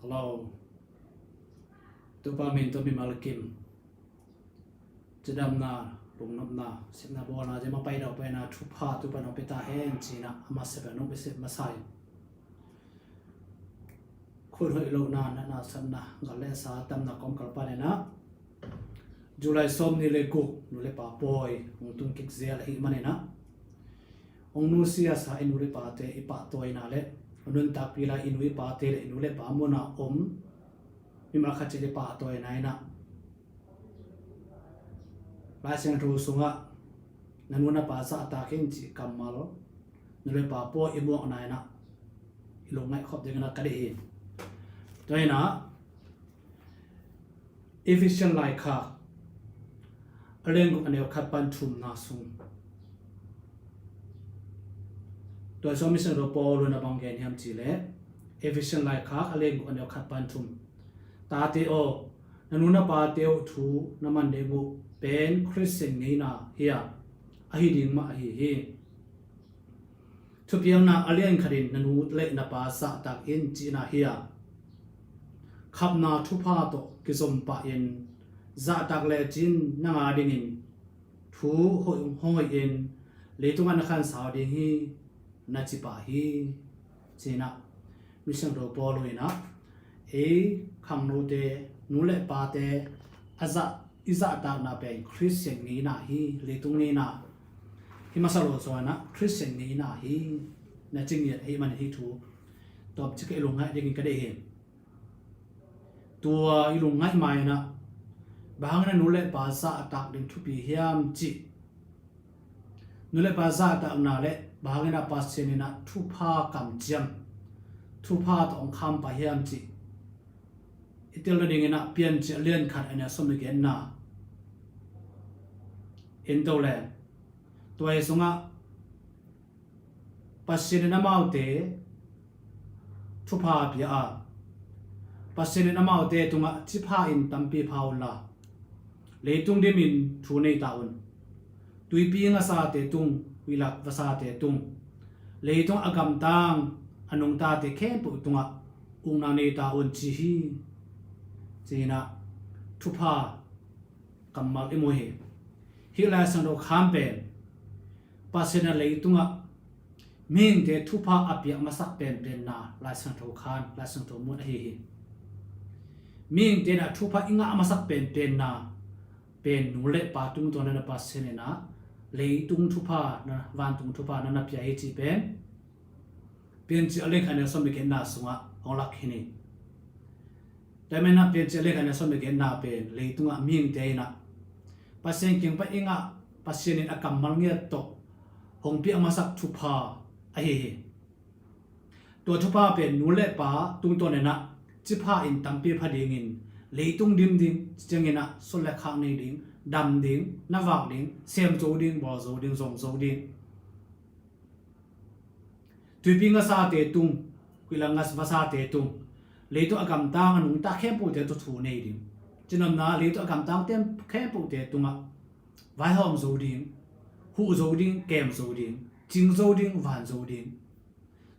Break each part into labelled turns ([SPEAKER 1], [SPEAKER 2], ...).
[SPEAKER 1] เราตัวปามินตัวมีมาลกิมจะดำนาลงน้ำนาสิบนาบัวนาจะมาไปเราไปนาทุพาตุปนเอาไปตาแห้งจีนะมาเสพนุไปเสพมาใส่คุณเหยโลนานนาสันนะกัลเลสาตำนักกอมกัลปาเนนะจุลัยสมนี่เลยกุกนุเลปาปอยองตุงกิกเซียละหิมันเนนะองนูเซียสาอินุเลปาเตอิปะตัวอินาเลนุนตาปีลาอินุอิปาเตเลอินุเลปามุนาอมมิมาขัดเจเลปาตัวอินานะลายเส้นรูสุงะนันวันภาษาตาเข่งจีกัมมาลนุเลปาปออิบัวนายนะอิลงไงขอบเด็กนักกระดิ่งตัวนี้นะ efficient ไลค์ค่ะเรื่องของอันเดียวขัดปันทุมนาสุงตัวสมิสันโรปอลุนบังเกนยามจีเล่ efficient ไลค์ค่ะเรื่องของอันเดียวขัดปันทุมตาเตโอนันวันปาเตโอทูน้ำมันเดบุเป็นคริสเตียนไงนะเฮียอหิดิงมาอหิเฮทุกอย่างน่ะอเลียนขดินนันวุเล่นภาษาตักอินจีน่าเฮียขับนาทุพาโตกิสมปะอินจะตักเล่จินนางอาดิงินทูหอยหอยอินเลตุงันขันสาวดิฮีนัจิปะฮีจีน่ามิชันโรปอลุยนะขังโนเตนูเล่ปาเตอาจะอิจาตานาเป็นคริสเตียนนี้นะฮีเลตุงนี้นะฮิมาสโลโซนะคริสเตียนนี้นะฮีนั่นจริงเนี่ยฮีมันฮีทูตอบจะเกลงให้ยังก็ได้เห็นตัวอีลงง่ายไหมนะบางนั้นนูเล่ภาษาตักดึงทุบีเฮียมจินูเล่ภาษาตักนาเล่บางนั้นภาษาเนี่ยนะทุพากำจังทุพาต้องคำไปเฮียมจิอิตาลีเนี่ยนะเปลี่ยนจะเลื่อนขัดอันนี้สมัยเก่นะอินโตเลตัวเอสุงะภาษาเนี่ยนะมาเอาเตทุพาพิอาปัสเซนน้ำมาเตตุงะจิพาอินตัมปีพาวลาเลตุงเดมินทูเนตาอุนตุยปีงาซาเตตุงวิลักวาซาเตตุงเลตุงอากามตังอนุงตาเตเข้มปุตุงะอุงนาเนตาอุนจิฮีจีนะทุพากัมมัลอิโมเฮฮิลาสันโดขามเป็นปัสเซนเลตุงะมิงเตทุพาอภิยมาสักเป็นนาลายสันโดขานลายสันโดมุนเฮมิงเตนะทุพะอิงะมาสักเป็นนาเป็นนูเลปาตุงตัวนั้นปัสเซนนะเลยตุงทุพะนะวันตุงทุพะนั้นนับยาเฮจิเป็นจีอะไรกันเนี่ยสมัยเกินนาสุงะองลักหินีแต่ไม่นับเป็นจีอะไรกันเนี่ยสมัยเกินนาเป็นเลยตุงะมิงเตนะปัสเซนเก่งปะอิงะปัสเซนนี่อากำมัลเงียโตหงเปียมาสักทุพะไอเฮตัวทุพะเป็นนูเลปาตุงตัวนั้นนะจิพาอินตัมปีพอดีงินเลยตุงดิมจังเงินะสุดเล็กข้างในดิ่งดำดิ่งนวักดิ่งเสียมโจดิ่งบอโจดิ่งส่งโจดิ่งตุยปิงกษาเตตุงกุลังกัสภาษาเตตุงเลยตุอากำตังอนุตาเข้มปูเตตุทูในดิ่งจินนนาเลยตุอากำตังเต็มเข้มปูเตตุงะไว้ห้องโจดิ่งหูโจดิ่งเกมโจดิ่งจิงโจดิ่งวันโจดิ่ง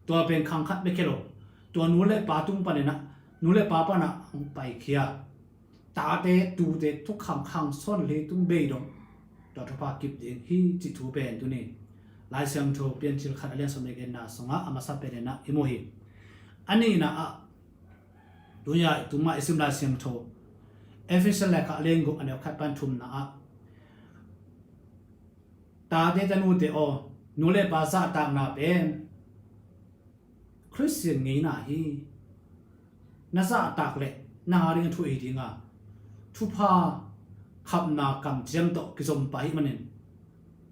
[SPEAKER 1] ตัวเป็นขังคัดไม่เข้าตัวนู้นเลยปาตุงปนนะนูเลปาปะนะไปเขียตาเตตูเตทุกคำขังซ่อนเลยตุ้งเบยดงดอทพากิบเดงฮีจิตูเป็นตัวนี้ลายเสียงโชเปลี่ยนชิลขัดเลียนสมัยเกินนะสงะอามาสับเป็นนะอิโมฮีอันนี้นะตัวยาตุมาอิสมลายเสียงโชเอฟฟิเชนเลขาเลี้ยงกุอันเดียวขัดปันทุมนะตาเตตันูเตโอนูเลปาซาตางนาเป็นคริสเตียนงี้นะฮีน่าจะตักเล่นาเรื่องทุยดีงาทุพาขับนากำเจียมโตกิสมไปมันเอง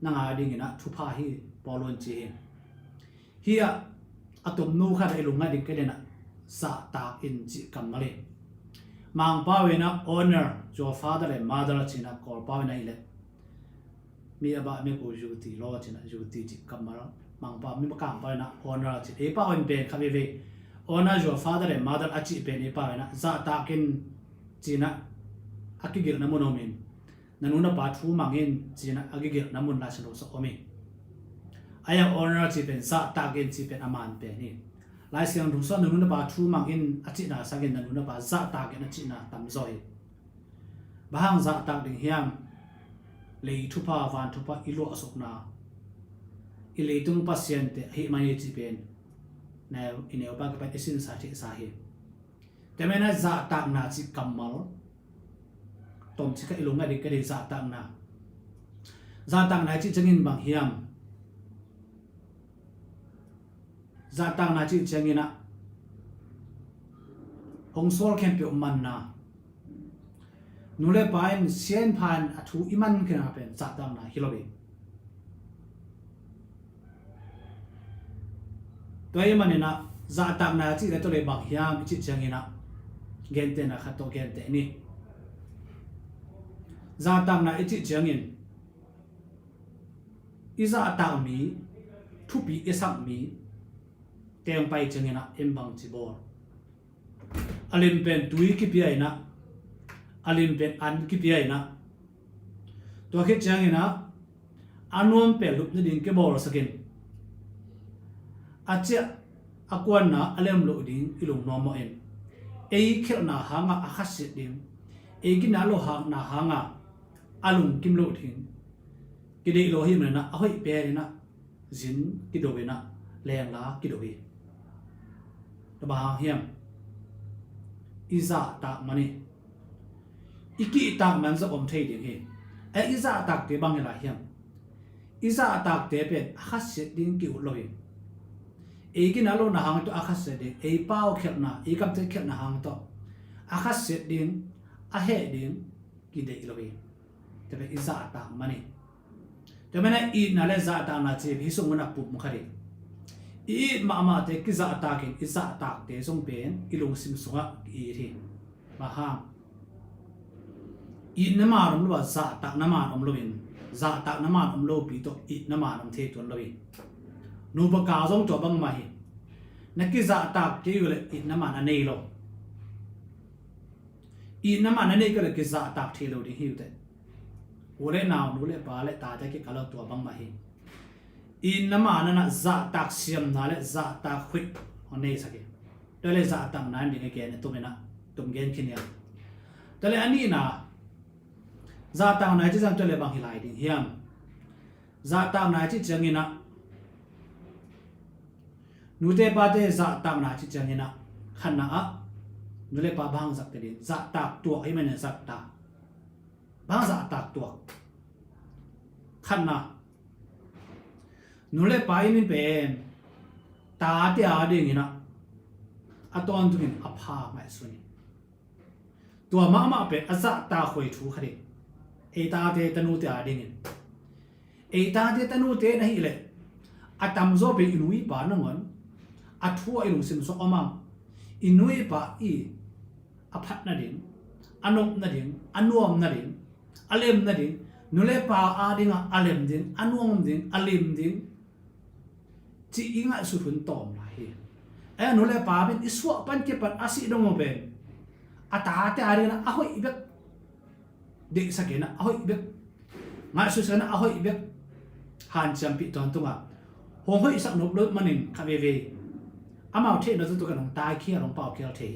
[SPEAKER 1] นางอาดิงนะทุพาฮีปอลอนเจเฮียอะตุมนูขัดไอลุงไงดิ่งกันเลยนะสะตากอินจิกัมมาเลยมังป้าเวนะ honor จัว father เลย mother ชินะกอลป้าเวนะอีเลยมีอาบะมีกูยูตีล้อชินะยูตีจิกัมมาแล้วมังป้ามีมากางป้าเวนะ honor ชิเอป้าเวนเป็นคำเวona jo father and mother achi pe ni pa na za ta kin china akigir namun omin nanuna pa thu mangin china agigir namun la so so omi aya honor chi pen za ta kin chi pen aman pe ni lai siang du so nu na ba thu mang in achina sagin na nu na ba za ta ke na china tam zoi bahang za tak ding hiam le thu pa van thu pa ilo asok na ile tung pasien te hi mai chi pen na ineo ba ka pa isin sa thi sa hi te mena za tak na chi kamal tom chi ka ilunga de ka de za tak na chi changin bang hiam za tak na chi changina hong sol khem pe man na nule pain sien phan athu iman kena pen za tak na hilobi toy manina za tak na chi le to le bang hiam chi changina gente na khato gente ni za tak na chi changin iza tak mi thu pi esak mi teng pai changina embang chi bor alim pen tui ki pi ai na alim pen an ki pi ai na to khe changina anom pe lup ni ding ke bor sakin acha akwan na alem lo ding ilung no mo en ei khel na hanga akhas ding ei gi na lo ha na hanga alung kim lo thing ki dei lo hi na a hoi pe na zin ki do na leng la ki do bi to ba hiam iza ta mani iki ta man za om thei ding he ai iza ta te bang la hiam iza ta te pe akhas ding ki lo hi ei gi na lo na hang to akhas de ei pau khel na ei kam te khel na hang to akhas ding a he ding ki dei lo bi te be iza ta mani te mena I na le za ta na che bi sung na pu mu khari I ma te ki za ta ke iza ta te song pen ilung sim sunga I thi ba ha I na ma rom lo za ta na ma om lo bin za ta na ma om lo pi to I na ma om the ton lo bi nu ba ka zong to bang mai na ki za ta ke yu le I na ma na nei lo I na ma na nei ka le ki za ta the lo di hi te ule nào nu le pa le ta ke kala to bang ma hi in na ma na za tak siam na le za ta khwit on nei sake to le za tak na ni ke ne to me na tum gen khin ya to le ani na za ta na chi jam to le bang hi lai ding hiam za ta na chi changina nu te pa te za ta na chi changina khan na a nu le pa bang zak te din za ta tu ai me ne za ta bang za tak tuak khan na nule pai ni pen ta te a ding ina aton tuin apha mai suni tua ma pe aza ta khoi thu khari e ta te tanu te a ding in e ta te tanu te na hi le atam zo pe inui pa na ngon athu ai lung sim so omam inui pa I aphat na ding anok na ding anuam na ding alem na ding nule pa a dinga alem ding anuam ding alim ding chi inga su hun tom la hi e nule pa ben iswa pan ke pan asi dong ben ata te ari na a hoi bek de sakena a hoi bek nga su sana a hoi bek han champi ton tunga ho hoi sak nop lot manin kha ve amao the na tu ka nong tai khia rong pau khel the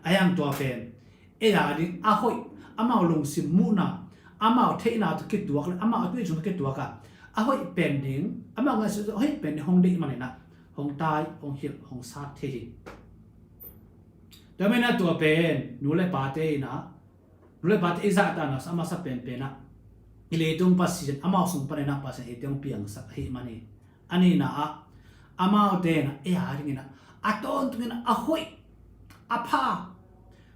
[SPEAKER 1] ayang to pen e ya ding a hoi amao lung sim mu na amao the na to kit duak amao tu chung kit duaka a hoi pen ding amao nga su hoi pen hong de manina hong tai hong hil hong sa the hi tamena to pen nu le pa te na nu le pa te za ta na sama sa pen na ile tung pasien amao sung pa na pa sa etong piang sa hi mani ani na a amao te na e ha ring na aton tu na a hoi apha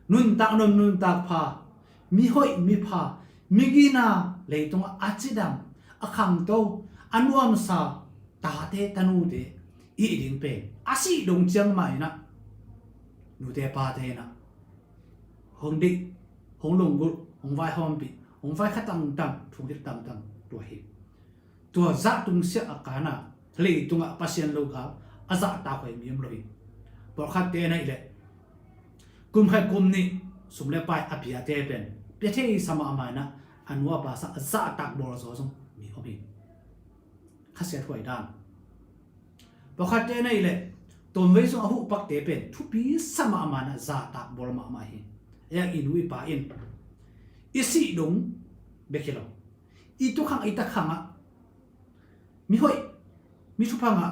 [SPEAKER 1] nun tak pha mi hoi mi pha migina leitung achidam akhang to anuam sa ta te tanu de I ding pe asi dong chang mai na nu te pa te na hong di hong long gu hong vai hom pi hong vai khatang tam thung dit tam to hi to za tung se akana leitung a pasien lo ga aza ta khoi miam lo hi por khat te na ile kum khai kum ni sumle pai apia te pen pe the sama ma na anwa ba sa za tak bor so song mi hobi khaset hoi dan pakhat te nei le tôm với số hữu bắc tế bên thu phí sama mà na giả tạc bol mà hi yang inui pa in isi đúng bekelo itu khang ita khanga mi hoi mi thu phanga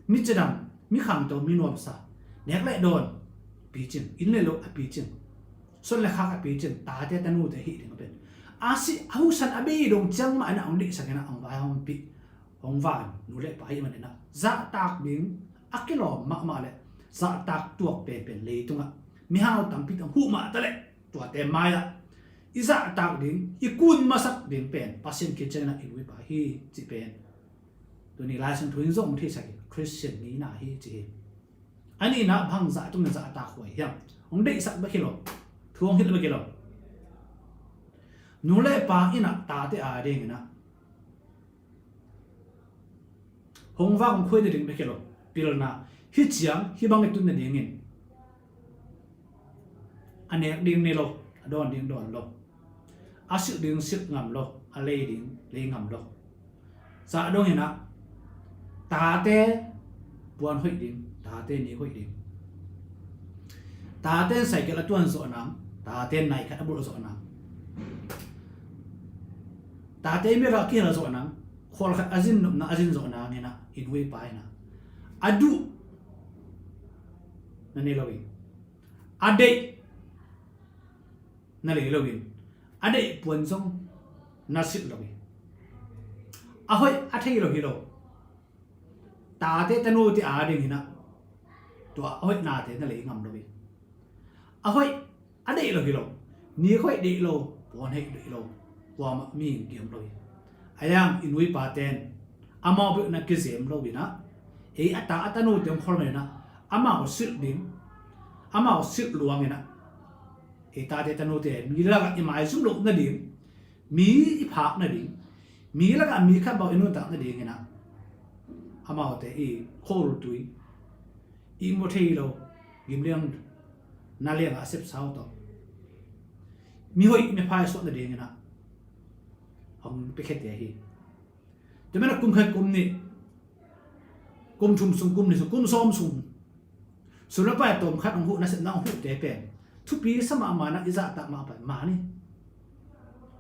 [SPEAKER 1] mi chedam mi khang to mi nom sa nek le don pi chin in le lo a pi chin son le khak a pi chin ta te tanu te hi ding ben asi au san abi dong chang ma na ong di sang na ong vai hong pi hong van nu le pa hi man na za tak ding akilo ma le za tak tuak pe pen le tunga mi hao tam pi tam hu ma ta le tua te mai la iza tak ding ikun masak ding pen pasien kitchen na inui pa hi chi pen tu ni lai sang thuin zong thi sai Christian ni na hi chi ani na bhang za tung na za ta khoi hiam ong dei sak ba kilo thuong hit ba kilo nu le pa ina ta te a ding na hong va ong khoi de ding ba kilo pil na hi chiang hi bang tu na ding in ane ding ni lo don ding don lo asyik ding sip ngam lo ale ding le ngam lo sa dong ina ta te buan hoi ding ta te ni hoi ding ta te sai ke la tuan so nam ta te nai kha bu so nam ta te me ra ki la so nam khol kha azin na azin so na ngena in we pai na adu na ne lo wi ade na le lo wi ade puan song na sit lo wi ahoi athei lo hi lo ta te tanu ti a ding na to ahoi na te na le ngam lo wi ahoi ade lo hi lo ni khoi de lo pon hei de lo wa ma mi kiam lo wi ayam inui pa ten ama bu na ke zem lo wi na e ata atanu te khol me na ama o sit ding ama o sit luang na e ta te tanu te mi la ga imai sum lo na ding mi i phak na ding mi la ga mi kha ba inu ta na ding na ama o te e khol tui i mo thei lo gim liang na le ga sep sao to mi hoi me phai so na ding na hong pe khet te hi te me na kum khat kum ni kum chum sum kum ni so kum som sum so la pa tom khat ong hu na se na hu te pe thu pi sama ma na iza ta ma pa ma ni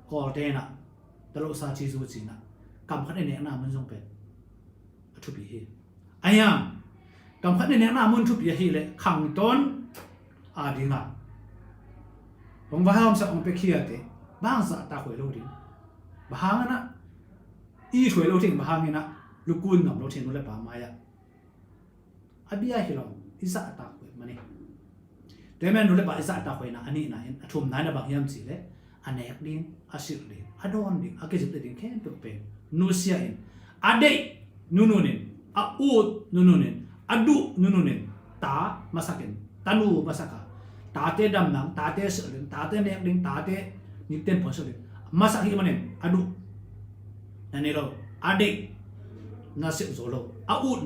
[SPEAKER 1] ko te na ta lo sa chi su chi na kam khat ne na mun song pe thu pi hi ayam kam khat ne na mun thu pi hi le khang ton a dinga hong va ham sa ong pe khia te bang sa ta khoi lo ding bahang na i khoi lo ting bahang na lukun ngam lo thenu le pa ma ya abia hi lo iza ta khoi mani te men le ba iza ta khoi na ani na in athum na na bang yam chi le anek din asir din adon din akejit din khen pe pe nu sia in ade nununin a ut nununin adu nununin ta masakin tanu masaka ta te dam nang ta te selin ta te nek ding ta te niten poselin masak hi manen adu nani lo ade na sip zolo a ut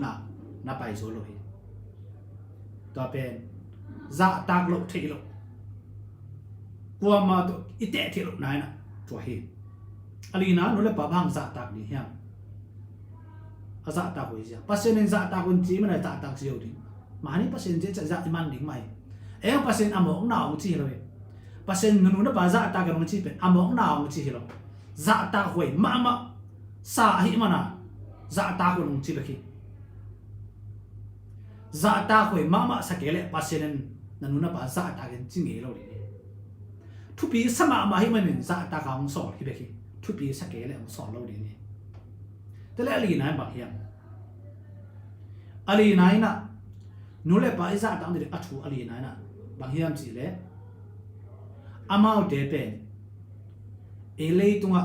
[SPEAKER 1] na pai zolo hi to pen za tak lo thei lo kwa ma to ite thei lo nai na to hi alina no le pa bang za tak ni hiam a za tak hoi sia pasen en za tak kun chi ma na za tak siu ding ma ni pasen je cha za iman ding mai e pasen among na ong chi lo pasen nu na pa za tak ka chi pe among na ong chi lo za tak hoi ma sa hi ma na za tak kun chi ba ki za tak hoi ma sa ke le pasen en nanu na pa za tak gen chi nge lo ni thu pi sama ma hi ma nin za tak ka ong so hi be ki thu pi sa ke le ong so lo ni te le ali na ba hiam ali na ina nu le pa iza ta ni athu ali na na ba hiam chi le amao de pe e le tunga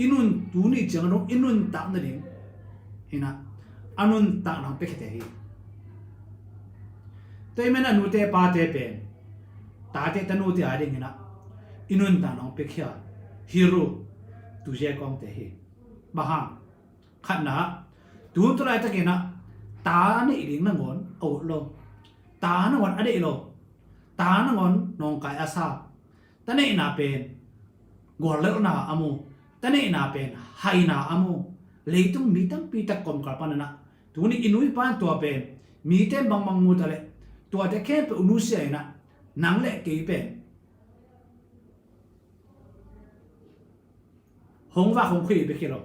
[SPEAKER 1] inun tu ni chang no inun ta na ding ina anun ta na pe khete hi te mena nu te pa te pe ta te tanu te a ding ina inun ta na pe khia hero tu je kong te hi ba ha khat na tu tu lai ta ke na ta ni ding na ngon au lo ta na wan ade lo ta na ngon nong kai asa ta nei na pen gor le na amu ta nei na pen hai na amu leitung mi tam pi ta kom kar pa na tu ni inui pan to pen มีเต็มบางมูตะเลตัวแต่แค่เป็นอุนุเสียนะหนังเละกี่เป็นหงว่าหงคุยไปกี่หรอก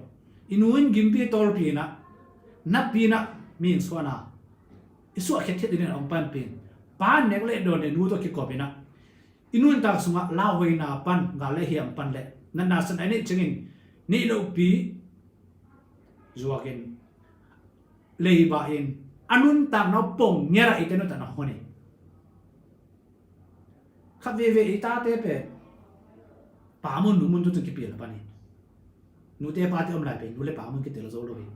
[SPEAKER 1] อินูนกิมปีตอลปีนะนับปีนะมีนส่วนนะอิส่วนแค่ที่เดินออกปันเป็นป้านเน็กเละโดนเดนูตัวกี่กอบนะอินูนตากสุงะลาวเวนาปันกาเลเฮียมปันเละนั่นน่าสนไอ้นี่จึงนี่ลูกปีจวกินเลยบ่าอินอันนู้นตากน้าป่งเนี่ยอะไรแต่นู้นตากน้าคนนี้ขับเวอีตาเตเปป่ามุนหนูมุนตุกี่ปีละปะนี่หนูเตป้าเตอมไรเป็นหนูเล่ป่ามุนกี่เตลโซโลเป็น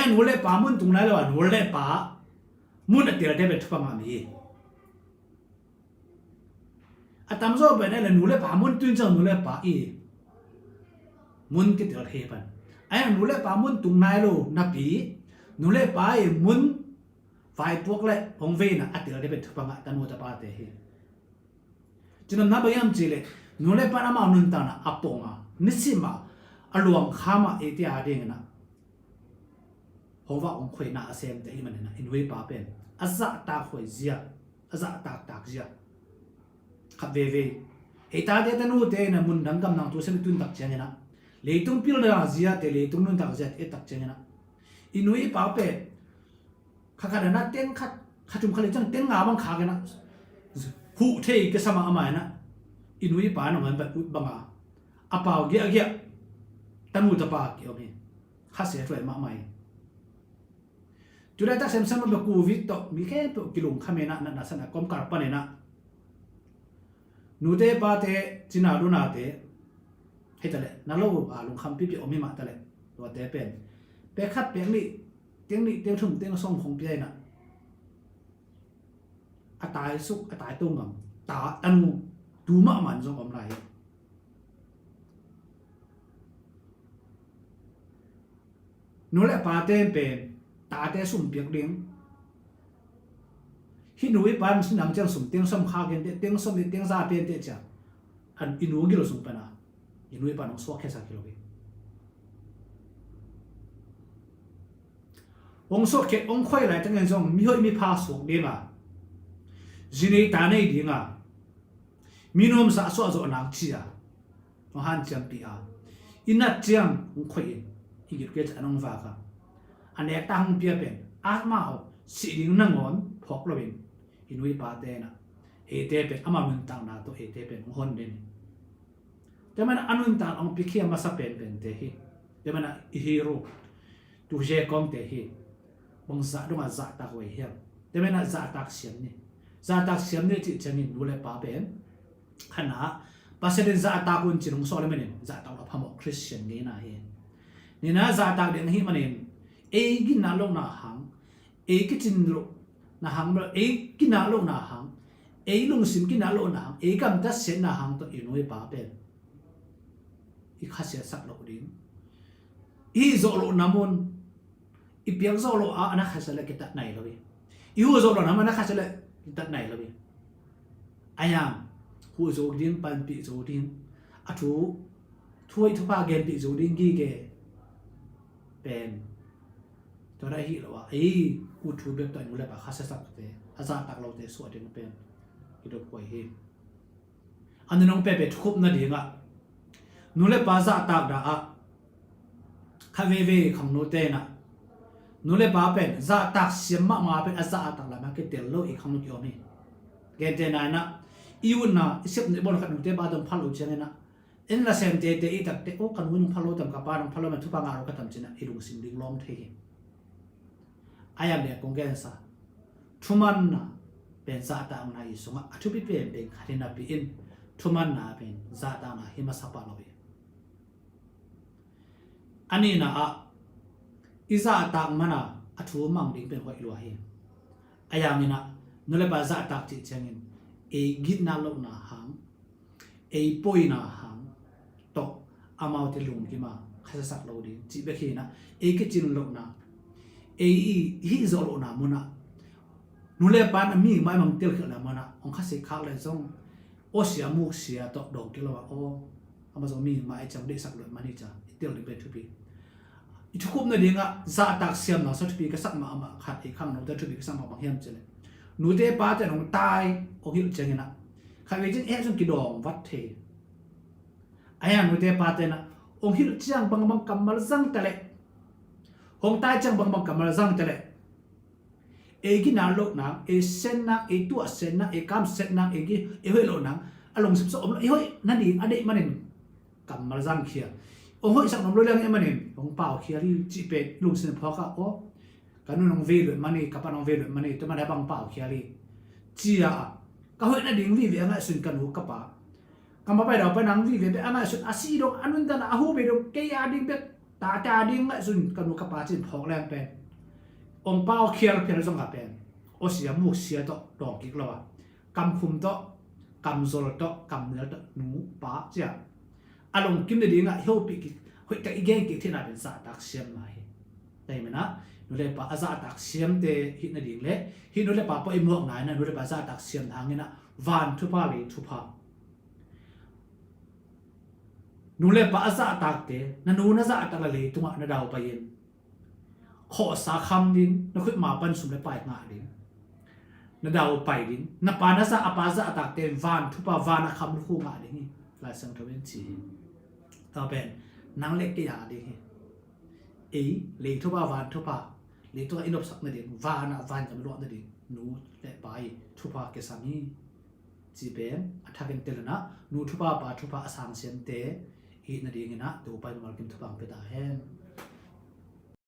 [SPEAKER 1] หนูเล่ป่ามุนตรงไหนล่ะหนูเล่ป่ามุนเตลเตเปทุกปังอามีอะตามโซ่เป็นอะไรหนูเล่ป่ามุนตุนจังหนูเล่ป่าอีมุนกี่เตลเฮปันหนูเล่ป่ามุนตรงไหนล่ะนับปีหนูเล่ป่ามุนไฟพวกเล่องเวน่ะเตลเตเปทุกปังตันวัวตาป้าเตเฮจนนับยังจีเลยหนูเล่ป่าน้ำมันนุนตานะอัปปงอ่ะนิสิมาอารมณ์ข้ามาเอติอาเดงนะผมว่าองคุยน่าเซมแต่อีมันนะอินวิปาเป็นอาซาตาคุยเสียอาซาตาเสียขับเวเอตาเดตันูเตนะมุนดังกำนังตัวเส้นตุนตักเจนนะเลยตุงพิลเดอาเซียเตเลยตุงนุนตักเสียเอตักเจนนะอินวิปาเป็นข้ากันนะเต็งข้าจุ่มข้าเลยจังเต็งงาบังขากันนะหูเทก็สมาอามานะอินวิปานะมันแบบอุดบังอาอาเปล่าเกี่ยตันมุตปาเกี่ยวนี่ข้าเสียช่วยมาใหม่จุดแรกถ้าเซมซัมมันแบบกูวิตต์มีแค่ตัวกิลุงข้าเมนะนั่นนะสนะกอมการปนนะนูเตปาเตจินาดูนาเตให้ตะเลนั่นเราลุงคำพิพิโอมิมาตะเลตัวเตเป็นขัดเปียงนี่เตียงนี่เตียงทุ่มเตียงส่งของเปียนะอาตายสุกอาตายตุ้งกับตาตันมูดูมะมันส่งอมไรนูเล่ปาเต้เป็นตาเต้สุ่มเปียกเลี้ยงฮินูอีปันสินังจังสุ่มเตียงสุ่มข้าวกันเตียงสุ่มเตียงซาเป็นเตจ่าอันอินูกิโลสุ่มปนะอินูอีปันองสวกแค่สักกิโลเองสวกแค่องค่อยไหลตั้งเงินส่งมีห้อยมีพาสวกเดียมาจีนีตาในดีงามีนมสะสวะโจนักเชียองหันจังปีอาอินัดจังองค่อยอีกเกิดอันองฟ้าค่ะอันนี้ตั้งเปียเป็นอาตมาเอาสิ่งนั่งงอนพกเราเป็นอินุยปาเตนะเอเตเป็นอามามุนตังนาตัวเอเตเป็นคนเด่นแต่มันอนุนตังองพิเคียมาสับเป็นเตหิแต่มันฮีโร่ตุเจกองเตหิบางสัตว์ดวงสัตว์ตาหวยเหี้ยแต่มันสัตว์ตาเสียมนี่สัตว์ตาเสียมนี่จิตจะนินดูแลปาเป็นขณะภาษาเดินสัตว์ตาคุณจิตของโซเลมันเนี่ยสัตว์ตาเราพามอกคริสเตียนนี่นะเห็นนี่นะซาตากเดนฮิมันเองกินนาลงนาหังกิจินโลนาหังกินนาลงนาหังลุงสิมกินนาลงนาหังกำจัดเส้นนาหังตัวอินุยปาเป็นข้าเสียสักโลดินโซโลนามุนเปียงโซโลอันนั้นข้าเสียเลยกิตัดไหนเลยโซโลนามันนั้นข้าเสียเลยกิตัดไหนเลยอายังหูโซดินปันปีโซดินอัฐุถ้วยทุพาเกนปีโซดินกี่เกเป็นตัวได้หิหรอวะกูทูเบบตัวนู้นเลยปะข้าศึกสักเตะอาจารย์ตักเราเตะสวดเองเป็นกิโดป่วยเฮอันนี้น้องเป๊ะทุบนั่นเองอ่ะนู้นเลยปะจะตักด่าข้าเว่ของนู้นเตะน่ะนู้นเลยปะเป็นจะตักเสียมมาเป็นอาจารย์ตักละมันก็เตะโลอีกคำนึงอยู่นี่เกณฑ์เตะนายน่ะอีวันน่ะเสียบในบอลขัดนู้นเตะบาดมพัลลุเจนน่ะเอ็นละเซมเตเตอีตักเตโอกันวิ่งพัลโลตามกับปานพัลโลมันทุบปังอารุกัตามจินะอีลุงสิมลิงล้อมเทอายังเนี่ยคงแก่ซะทุมันน่ะเป็นซาตาอังนายสุงะทุบเป็นขัดนับปีอินทุมันน่ะเป็นซาตาน่ะหิมาสปาโลเบอันนี้น่ะอิซาตามันน่ะทุมังดิ้งเป็นหัวอิลวะเฮอายังนี่น่ะนั่นแหละภาษาตากจิตเชงินกินนาลงน่ะหังป่วยน่ะหังตกอามาติลุงกิมาข้าศึกสักโลดิจีเบคีนะกิจินโลนะฮิโซโลนะมุนะนูเลปานมีไม่มังเตียวขึ้นแล้วมุนะองข้าศึกข้าวเลยส่งโอเสียมุกเสียตกดอกกิโลว่าโออามาส่งมีมาจังได้สักโลมันนี่จ้ะเตียวดิเป็นทุบี ทุกคนนั่นเองอะจะตักเสียมนะสักปีก็สักมาขัดอีกครั้งเราจะทุกปีก็สักมาบางเฮียมเจเลยหนูเตะป้าจะหนูตายโอ้ยเจงนะใครไปจึงเอ๊ะจนกี่ดองวัดเทไอ้ยังหนูเตะป้าเตนะองค์ฮิลจังบางกำมลจังแต่เละองตายจังบางกำมลจังแต่เละเอกินาโลนังเอเซนนังเอตัวเซนนังเอกามเซนนังเอกิเอเฮโลนังอารมณ์สิบสองเฮ้ยนั่นดีอันเด็กมันเองกำมลจังเขียโอ้ยสักน้ำรู้เรื่องนี้มันเององเปล่าเขียที่จีเป็ดลุงสินพอค่ะโอ้กันนู่นน้องเวลุมันนี่กับน้องเวลุมันนี่ตัวมันได้บางเปล่าเขียที่จีอะก็เฮ้ยนั่นดีวิเวียงไงสุนกันหูกับป่ากำมาไปเราไปนั่งวิเวียงไปอันนั้นสุนอาศีดงอันนู้นแต่อาหูไปดงเกียดิ้งเป็ดตาดิ้งไงสุนกันหูกับป่าจีนพอกแรงเป็นองเปล่าเขียเพียงสองกับเป็นโอเสียมุกเสียต่อดอกกิกแล้วกำคุมต่อกำโซลต่อกำเนื้อต่อหนูป่าเจ้าอารมณ์กินได้ดีง่ะเฮียวปีกเฮ้ยแต่อีกแง่กิที่น่าเป็นสาตักเสียมมาได้ไหมนะนู่นเลยป่าสาตักเสียมเตหินดีเลยหินนู่นเลยป่าพอไอ้เมืองไหนนะนู่นเลยป่าสาตักเสียมทางนี้นะวันทุพาเลยทุพานู่นเลยป่าสาตักเตนั่นนู่นน่ะสาตักเลยตัวน่ะดาวไปเย็นขอสาคำดินนั่นคือมาปั้นสุมเลยไปงาดินน่ะดาวไปดินน่ะป่าน่ะสาอปาสาตักเตวันทุพาวานะคำคู่งาดินลายสังเทวินจีต่อเป็นนังเล็กกี่อย่างดีเอ๋เลี้ยงทุบวานทุบเลี้ยงตัวอินทบสักนั่นเองวานวานจะไม่รู้นั่นเองหนูเละไปทุบเกษามีจีเป็นอัฐกันเตลนะหนูทุบปาทุบอสังเสียนเตอีนั่นเองนะตัวไปมากินทุบไปได้เห็น